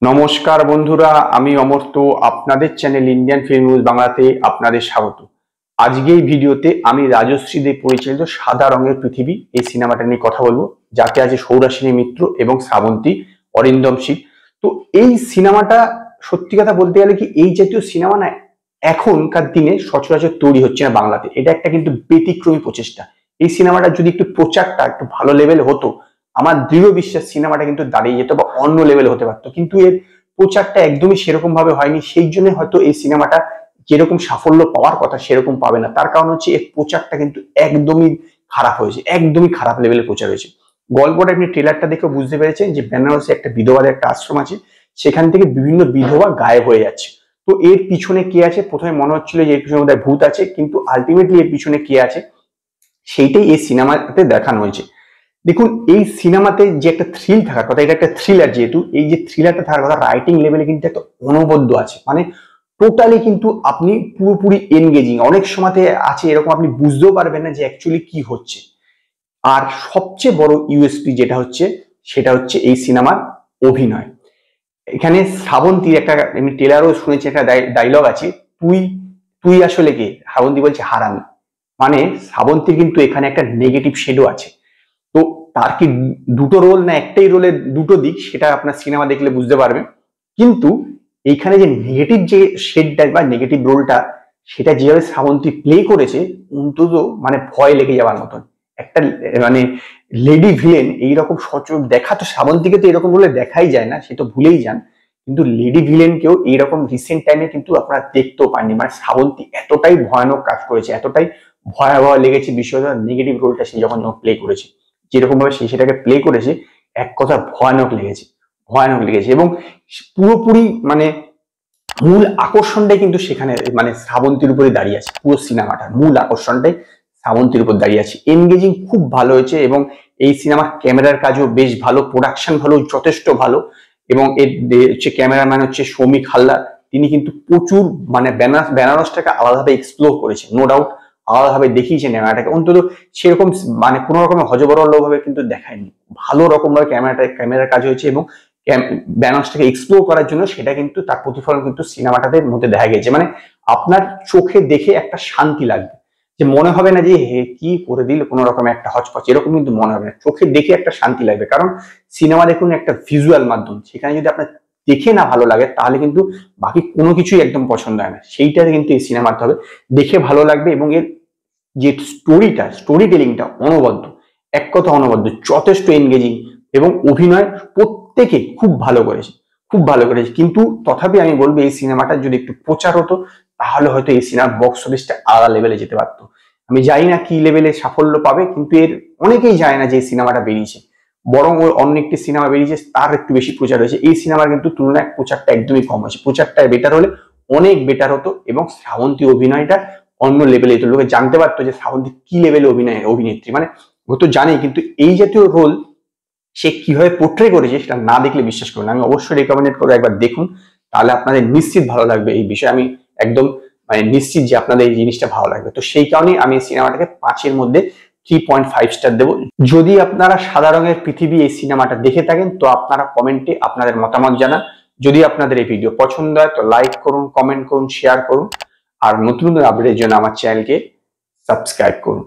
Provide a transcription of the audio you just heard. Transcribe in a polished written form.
নমস্কার বন্ধুরা, আমি অমর্ত্য। আপনাদের চ্যানেল ইন্ডিয়ান ফিল্ম নিউজ বাংলাতে আপনাদের স্বাগত। আজকে এই ভিডিওতে আমি রাজশ্রী দেব পরিচালিত সাদা রঙের পৃথিবী এই সিনেমাটা নিয়ে কথা বলবো, যাতে আছে সৌরাশিনী মিত্র এবং শ্রাবন্তী, অরিন্দম শীল। তো এই সিনেমাটা সত্যি কথা বলতে গেলে কি, এই জাতীয় সিনেমা না এখনকার দিনে সচরাচর তৈরি হচ্ছে না বাংলাতে। এটা একটা কিন্তু ব্যতিক্রমী প্রচেষ্টা। এই সিনেমাটা যদি একটু প্রচারটা একটু ভালো লেভেল হতো, আমার দৃঢ় বিশ্বাস সিনেমাটা কিন্তু দাঁড়িয়ে যেত বা অন্য লেভেল হতে পারতো। কিন্তু এর প্রচারটা একদমই সেরকম ভাবে হয়নি, সেই জন্য হয়তো এই সিনেমাটা যেরকম সাফল্য পাওয়ার কথা সেরকম পাবে না। তার কারণ হচ্ছে এর প্রচারটা কিন্তু একদমই খারাপ হয়েছে, একদমই খারাপ লেভেলে প্রচার হয়েছে। গল্পটা আপনি ট্রেলারটা দেখে বুঝতে পেরেছেন যে বেনারসে একটা বিধবাদের একটা আশ্রম আছে, সেখান থেকে বিভিন্ন বিধবা গায়েব হয়ে যাচ্ছে। তো এর পিছনে কে আছে, প্রথমে মনে হচ্ছিল যে এর পিছনে বোধহয় ভূত আছে, কিন্তু আলটিমেটলি এর পিছনে কে আছে সেইটাই এই সিনেমাতে দেখানো হয়েছে। দেখুন, এই সিনেমাতে যে একটা থ্রিল থাকার কথা, এটা একটা থ্রিলার, যেহেতু এই যে থ্রিলারটা থাকার কথা, রাইটিং লেভেলে কিন্তু একটা অনবদ্য আছে। মানে টোটালি কিন্তু আপনি পুরোপুরি এনগেজিং। অনেক সময়তে আছে এরকম আপনি বুঝতেও পারবেন না যে অ্যাকচুয়ালি কি হচ্ছে। আর সবচেয়ে বড় ইউএসপি যেটা হচ্ছে, সেটা হচ্ছে এই সিনেমার অভিনয়। এখানে শ্রাবন্তীর একটা, আমি ট্রেলারও শুনেছি, একটা ডায়লগ আছে, তুই তুই আসলে কে। শ্রাবন্তী বলছে হারামি। মানে শ্রাবন্তীর কিন্তু এখানে একটা নেগেটিভ শেডও আছে। তো তার কি দুটো রোল না একটাই রোলের দুটো দিক, সেটা আপনার সিনেমা দেখলে বুঝতে পারবেন। কিন্তু এইখানে যে নেগেটিভ যে শেডটা বা নেগেটিভ রোলটা, সেটা যেভাবে শ্রাবন্তী প্লে করেছে, অন্তত মানে ভয় লেগে যাওয়ার মতন একটা, মানে লেডি ভিলেন এইরকম সচল দেখা তো শ্রাবন্তীকে তো এরকম রোলে দেখাই যায় না, সে তো ভুলেই যান। কিন্তু লেডি ভিলেনকেও এইরকম রিসেন্ট টাইমে কিন্তু আপনারা দেখতেও পাননি। মানে শ্রাবন্তী এতটাই ভয়ানক কাজ করেছে, এতটাই ভয়াবহ লেগেছে বিষয়টা, নেগেটিভ রোলটা সে যখন প্লে করেছে, যেরকম ভাবে সে সেটাকে প্লে করেছে, এক কথা ভয়ানক লেগেছে, ভয়ানক লেগেছে। এবং পুরোপুরি মানে মূল আকর্ষণটাই কিন্তু সেখানে মানে শ্রাবন্তীর উপরে দাঁড়িয়ে আছে। পুরো সিনেমাটার মূল আকর্ষণটাই শ্রাবন্তীর উপর দাঁড়িয়ে আছে। এনগেজিং খুব ভালো হয়েছে, এবং এই সিনেমার ক্যামেরার কাজও বেশ ভালো, প্রোডাকশন ভালো, যথেষ্ট ভালো। এবং এর হচ্ছে ক্যামেরাম্যান হচ্ছে সৌমিক হালদার, তিনি কিন্তু প্রচুর মানে বেনারসটাকে আলাদাভাবে এক্সপ্লোর করেছে, নো ডাউট আলাদাভাবে দেখিয়েছে ক্যামেরাটাকে। অন্তত সেরকম মানে কোনো রকমের হজবরল ভাবে কিন্তু দেখায়নি, ভালো রকম ভাবে ক্যামেরার কাজ হয়েছে। এবং বেনারসটাকে এক্সপ্লোর করার জন্য সেটা কিন্তু তার প্রতিফলন কিন্তু সিনেমাটাদের মধ্যে দেখা গেছে। মানে আপনার চোখে দেখে একটা শান্তি লাগবে, যে মনে হবে না যে হে কি করে দিল কোনো রকম একটা হচপচ, এরকম কিন্তু মনে হবে না। চোখে দেখে একটা শান্তি লাগবে, কারণ সিনেমা দেখুন একটা ভিজুয়াল মাধ্যম, সেখানে যদি আপনার দেখে না ভালো লাগে তাহলে কিন্তু বাকি কোনো কিছুই একদম পছন্দ হয় না। সেইটা কিন্তু এই সিনেমাতে হবে, দেখে ভালো লাগবে। এবং এর যে স্টোরি টেলিংটা অনবদ্য, এক কথা অনবদ্য, যথেষ্ট এনগেজিং। এবং অভিনয় প্রত্যেকে খুব ভালো করেছে, খুব ভালো করেছে। কিন্তু তথাপি আমি বলবো এই সিনেমাটা যদি একটু প্রচার হতো, তাহলে হয়তো এই সিনেমার বক্স অফিসটা আলাদা লেভেলে যেতে পারতো। আমি জানি না কি লেভেলে সাফল্য পাবে, কিন্তু এর অনেকেই জানে না যে এই সিনেমাটা বেরিয়েছে, বরং ওর অন্য একটি সিনেমা বেরিয়েছে, তার একটু বেশি প্রচার হয়েছে। এই সিনেমার কিন্তু তুলনায় প্রচারটা একদমই কম হয়েছে। প্রচারটা বেটার হলে অনেক বেটার হতো, এবং শ্রাবন্তী অভিনয়টা অন্য লেভেলে যেত, লোকে জানতে পারতো যে শ্রাবন্তী কি লেভেলে অভিনেত্রী। মানে ও তো জানেই, কিন্তু এই জাতীয় রোল সে কিভাবে পোট্রে করেছে সেটা না দেখলে বিশ্বাস করুন। আমি অবশ্যই রেকমেন্ড করবো, একবার দেখুন, তাহলে আপনাদের নিশ্চিত ভালো লাগবে। এই বিষয়ে আমি একদম মানে নিশ্চিত যে আপনাদের এই জিনিসটা ভালো লাগবে। তো সেই কারণেই আমি এই সিনেমাটাকে 5-এর মধ্যে 3.5 স্টার দেবো। যদি আপনারা সাদা রঙের পৃথিবী এই সিনেমাটা দেখে থাকেন, তো আপনারা কমেন্টে আপনাদের মতামত জানান। যদি আপনাদের এই ভিডিও পছন্দ হয়, তো লাইক করুন, কমেন্ট করুন, শেয়ার করুন। আর নতুন নতুন আপডেটের জন্য আমার চ্যানেলকে সাবস্ক্রাইব করুন।